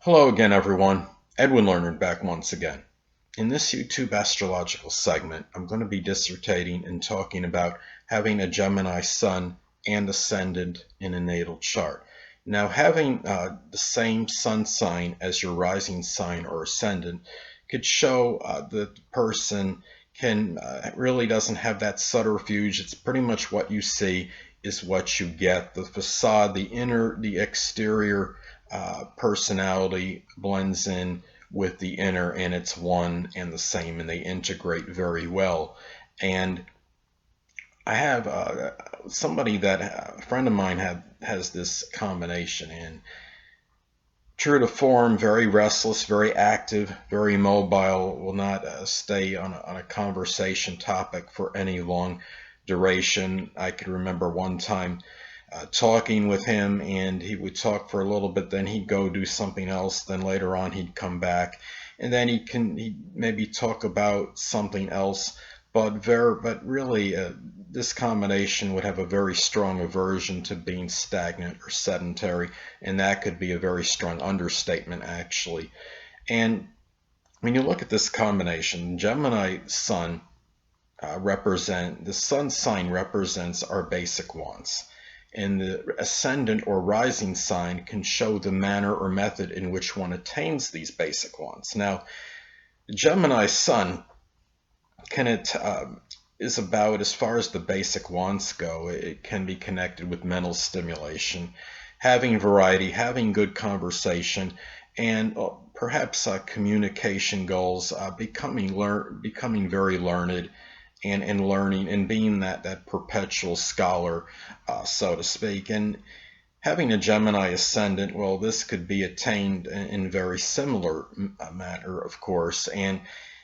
Hello again, everyone. Edwin Learnard back once again. In this YouTube astrological segment, I'm going to be dissertating and talking about having a Gemini sun and ascendant in a natal chart. Now, having the same sun sign as your rising sign or ascendant could show that the person can really doesn't have that subterfuge. It's pretty much what you see is what you get. The facade, the inner, the exterior personality blends in with the inner, and it's one and the same, and they integrate very well. And I have somebody that a friend of mine has this combination, and true to form, very restless, very active, very mobile, will not stay on a conversation topic for any long duration. I could remember one time talking with him, and he would talk for a little bit, then he'd go do something else, then later on he'd come back, and then he'd maybe talk about something else, but really this combination would have a very strong aversion to being stagnant or sedentary, and that could be a very strong understatement actually. And when you look at this combination, Gemini Sun the sun sign represents our basic wants, and the ascendant or rising sign can show the manner or method in which one attains these basic wants. Now, the Gemini sun is about, as far as the basic wants go, it can be connected with mental stimulation, having variety, having good conversation, and perhaps communication goals, becoming very learned, and learning and being that perpetual scholar, so to speak. And having a Gemini ascendant, well, this could be attained in very similar manner, of course, and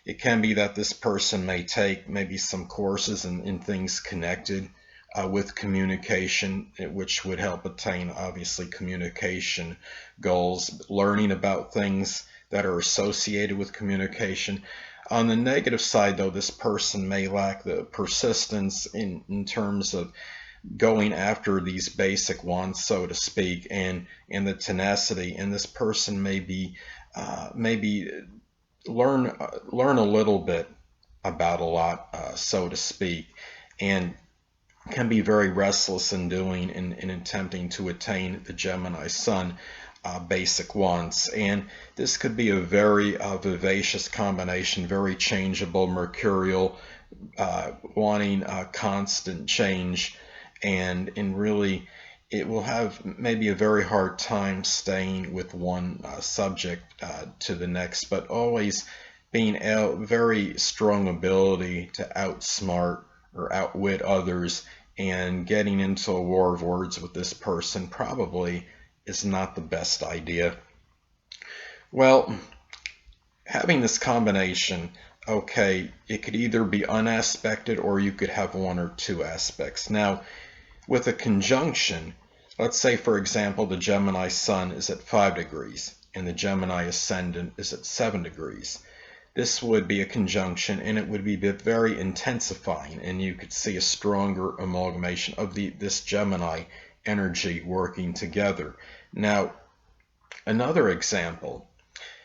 it can be that this person may take maybe some courses in things connected with communication, which would help attain, obviously, communication goals, learning about things that are associated with communication. On the negative side, though, this person may lack the persistence in terms of going after these basic wants, so to speak, and the tenacity. And this person may be maybe learn a little bit about a lot, so to speak, and can be very restless in doing in attempting to attain the Gemini Sun basic wants. And this could be a very vivacious combination, very changeable, mercurial, wanting constant change, and really it will have maybe a very hard time staying with one subject to the next, but always being a very strong ability to outsmart or outwit others. And getting into a war of words with this person probably is not the best idea. Well, having this combination, okay, it could either be unaspected or you could have one or two aspects. Now, with a conjunction, let's say, for example, the Gemini Sun is at 5 degrees and the Gemini Ascendant is at 7 degrees. This would be a conjunction, and it would be very intensifying, and you could see a stronger amalgamation of this Gemini energy working together. Now, another example,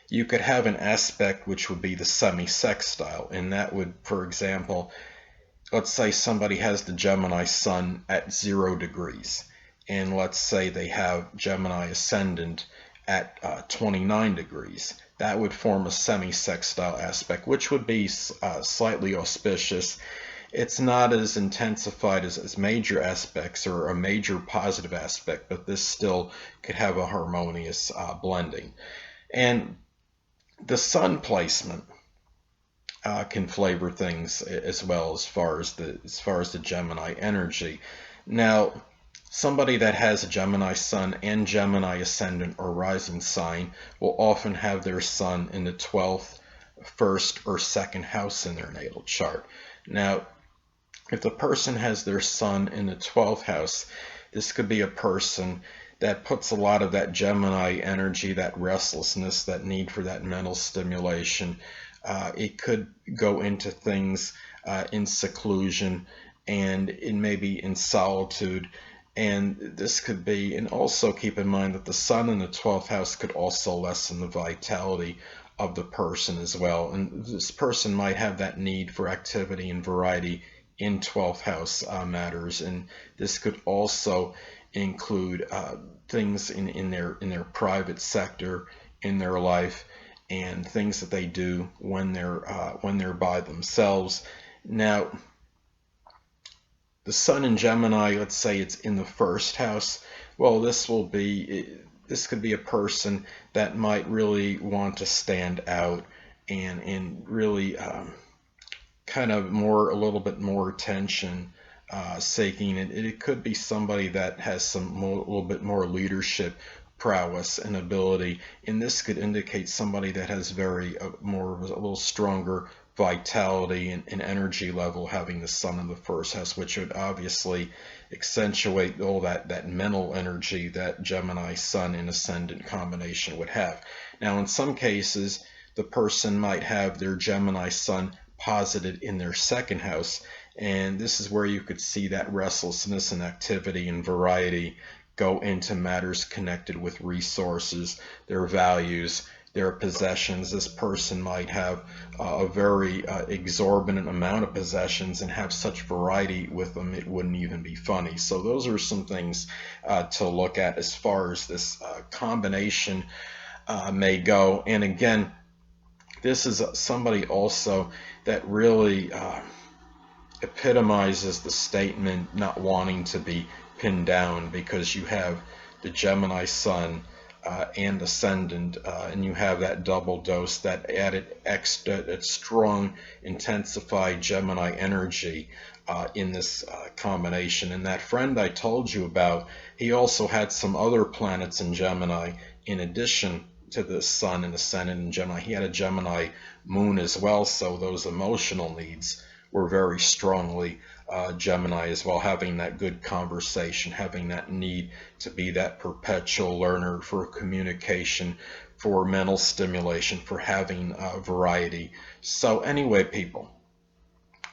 you could have an aspect which would be the semi-sextile, and that would, for example, let's say somebody has the Gemini Sun at 0 degrees, and let's say they have Gemini Ascendant at 29 degrees. That would form a semi-sextile aspect, which would be slightly auspicious. It's not as intensified as major aspects or a major positive aspect, but this still could have a harmonious blending. And the sun placement can flavor things as well, as far as the Gemini energy. Now, somebody that has a Gemini Sun and Gemini Ascendant or rising sign will often have their Sun in the 12th, 1st, or 2nd house in their natal chart. Now, if the person has their Sun in the 12th house, this could be a person that puts a lot of that Gemini energy, that restlessness, that need for that mental stimulation. It could go into things in seclusion and maybe in solitude, And this could be, and also keep in mind that the sun in the 12th house could also lessen the vitality of the person as well. And this person might have that need for activity and variety in 12th house matters. And this could also include things in their private sector, in their life, and things that they do when they're by themselves. Now, the sun in Gemini, let's say it's in the first house. Well, this could be a person that might really want to stand out and really kind of a little bit more attention seeking. It could be somebody that has a little bit more leadership prowess and ability, and this could indicate somebody that has a little stronger vitality and energy level, having the sun in the first house, which would obviously accentuate all that mental energy that Gemini sun and ascendant combination would have. Now, in some cases, the person might have their Gemini sun posited in their second house, and this is where you could see that restlessness and activity and variety go into matters connected with resources, their values, their possessions. This person might have a very exorbitant amount of possessions and have such variety with them it wouldn't even be funny. So those are some things to look at as far as this combination may go. And again, this is somebody also that really epitomizes the statement not wanting to be pinned down, because you have the Gemini sun and ascendant, and you have that double dose, that added extra, that strong, intensified Gemini energy in this combination. And that friend I told you about, he also had some other planets in Gemini in addition to the sun and ascendant in Gemini. He had a Gemini moon as well, so those emotional needs were very strongly Gemini as well, having that good conversation, having that need to be that perpetual learner, for communication, for mental stimulation, for having variety. So anyway, people,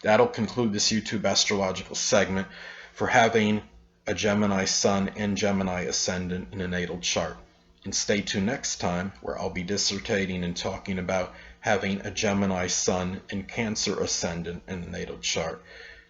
that'll conclude this YouTube astrological segment for having a Gemini sun and Gemini ascendant in a natal chart. And stay tuned next time, where I'll be dissertating and talking about having a Gemini sun and Cancer ascendant in the natal chart.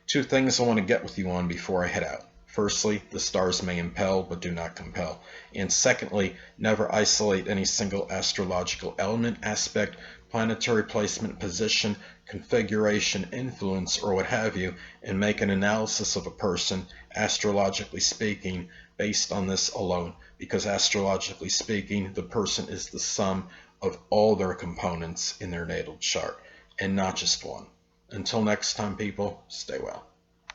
Two things I want to get with you on before I head out. Firstly, the stars may impel but do not compel. And secondly, never isolate any single astrological element, aspect, planetary placement, position, configuration, influence, or what have you, and make an analysis of a person, astrologically speaking, based on this alone. Because astrologically speaking, the person is the sum of all their components in their natal chart, and not just one. Until next time, people, stay well.